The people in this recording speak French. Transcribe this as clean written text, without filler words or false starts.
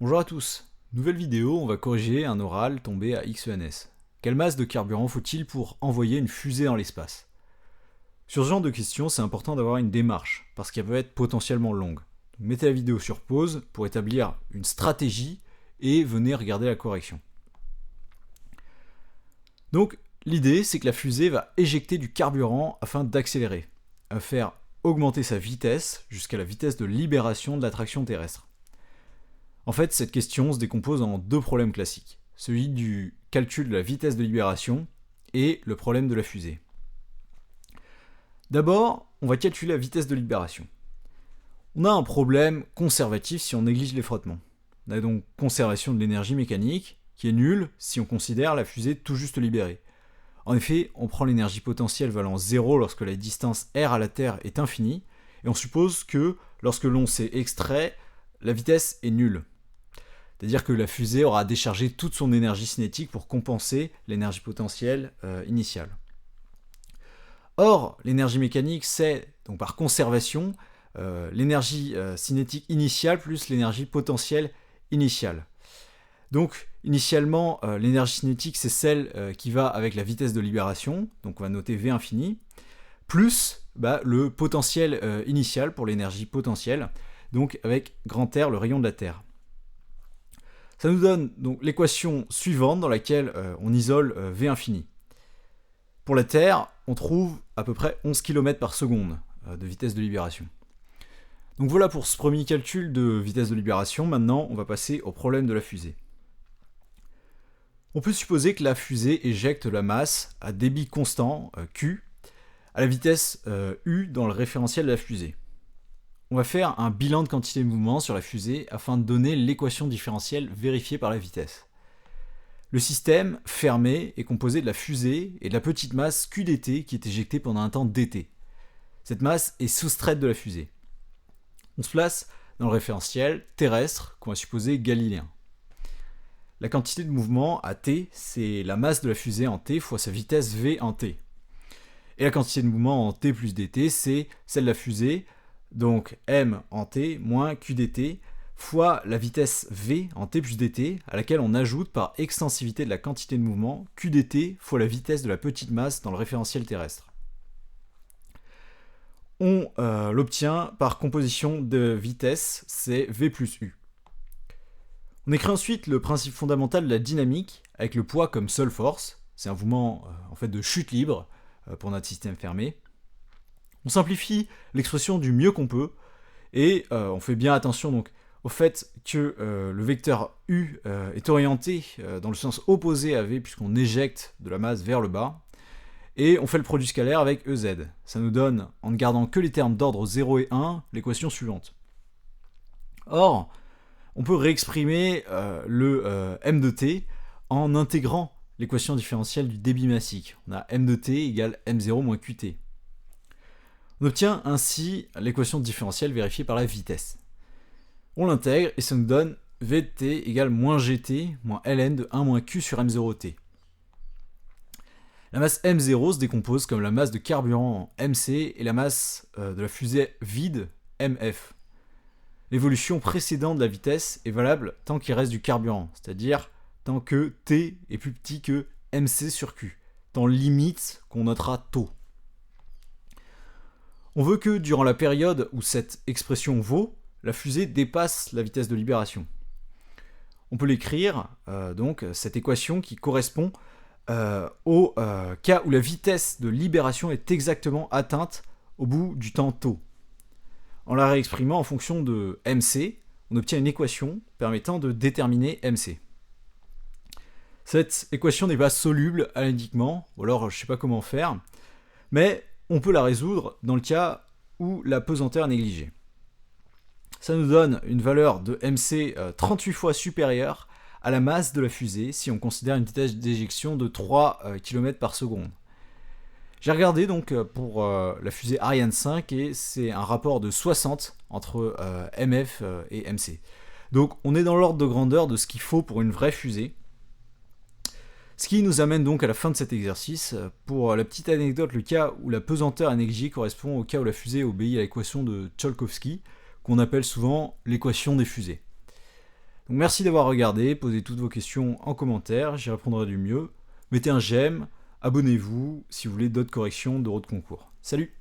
Bonjour à tous. Nouvelle vidéo, on va corriger un oral tombé à XENS. Quelle masse de carburant faut-il pour envoyer une fusée dans l'espace? Sur ce genre de questions, c'est important d'avoir une démarche, parce qu'elle peut être potentiellement longue. Donc, mettez la vidéo sur pause pour établir une stratégie et venez regarder la correction. Donc, l'idée, c'est que la fusée va éjecter du carburant afin d'accélérer. Elle va faire augmenter sa vitesse jusqu'à la vitesse de libération de l'attraction terrestre. En fait, cette question se décompose en deux problèmes classiques. Celui du calcul de la vitesse de libération et le problème de la fusée. D'abord, on va calculer la vitesse de libération. On a un problème conservatif si on néglige les frottements. On a donc conservation de l'énergie mécanique, qui est nulle si on considère la fusée tout juste libérée. En effet, on prend l'énergie potentielle valant 0 lorsque la distance r à la Terre est infinie, et on suppose que lorsque l'on s'est extrait, la vitesse est nulle. C'est-à-dire que la fusée aura déchargé toute son énergie cinétique pour compenser l'énergie potentielle initiale. Or, l'énergie mécanique, c'est, donc par conservation, l'énergie cinétique initiale plus l'énergie potentielle initiale. Donc, initialement, l'énergie cinétique, c'est celle qui va avec la vitesse de libération, donc on va noter V infini, plus le potentiel initial pour l'énergie potentielle, donc avec grand R, le rayon de la Terre. Ça nous donne donc l'équation suivante dans laquelle on isole V infini. Pour la Terre, on trouve à peu près 11 km par seconde de vitesse de libération. Donc voilà pour ce premier calcul de vitesse de libération. Maintenant, on va passer au problème de la fusée. On peut supposer que la fusée éjecte la masse à débit constant, Q, à la vitesse U dans le référentiel de la fusée. On va faire un bilan de quantité de mouvement sur la fusée afin de donner l'équation différentielle vérifiée par la vitesse. Le système fermé est composé de la fusée et de la petite masse Q dt qui est éjectée pendant un temps dt. Cette masse est soustraite de la fusée. On se place dans le référentiel terrestre qu'on va supposer galiléen. La quantité de mouvement à t, c'est la masse de la fusée en t fois sa vitesse v en t. Et la quantité de mouvement en t plus dt, c'est celle de la fusée, donc m en t moins q dt, fois la vitesse v en t plus dt, à laquelle on ajoute par extensivité de la quantité de mouvement q dt fois la vitesse de la petite masse dans le référentiel terrestre. On l'obtient par composition de vitesse, c'est v plus u. On écrit ensuite le principe fondamental de la dynamique avec le poids comme seule force. C'est un mouvement en fait de chute libre pour notre système fermé. On simplifie l'expression du mieux qu'on peut et on fait bien attention donc au fait que le vecteur u est orienté dans le sens opposé à v puisqu'on éjecte de la masse vers le bas. Et on fait le produit scalaire avec ez. Ça nous donne, en ne gardant que les termes d'ordre 0 et 1, l'équation suivante. Or, on peut réexprimer le m de t en intégrant l'équation différentielle du débit massique. On a m de t égale m0 moins qt. On obtient ainsi l'équation différentielle vérifiée par la vitesse. On l'intègre et ça nous donne v de t égale moins gt moins ln de 1 moins q sur m0t. La masse m0 se décompose comme la masse de carburant en mc et la masse de la fusée vide mf. L'évolution précédente de la vitesse est valable tant qu'il reste du carburant, c'est-à-dire tant que t est plus petit que mc sur q, temps limite qu'on notera tôt. On veut que durant la période où cette expression vaut, la fusée dépasse la vitesse de libération. On peut l'écrire, donc, cette équation qui correspond au cas où la vitesse de libération est exactement atteinte au bout du temps tôt. En la réexprimant en fonction de mc, on obtient une équation permettant de déterminer mc. Cette équation n'est pas soluble analytiquement, ou alors je ne sais pas comment faire, mais on peut la résoudre dans le cas où la pesanteur est négligée. Ça nous donne une valeur de mc 38 fois supérieure à la masse de la fusée si on considère une vitesse d'éjection de 3 km par seconde. J'ai regardé donc pour la fusée Ariane 5 et c'est un rapport de 60 entre MF et MC. Donc on est dans l'ordre de grandeur de ce qu'il faut pour une vraie fusée. Ce qui nous amène donc à la fin de cet exercice. Pour la petite anecdote, le cas où la pesanteur est négligée correspond au cas où la fusée obéit à l'équation de Tsiolkovsky, qu'on appelle souvent l'équation des fusées. Donc merci d'avoir regardé, posez toutes vos questions en commentaire, j'y répondrai du mieux. Mettez un j'aime, abonnez-vous si vous voulez d'autres corrections d'euros de concours. Salut!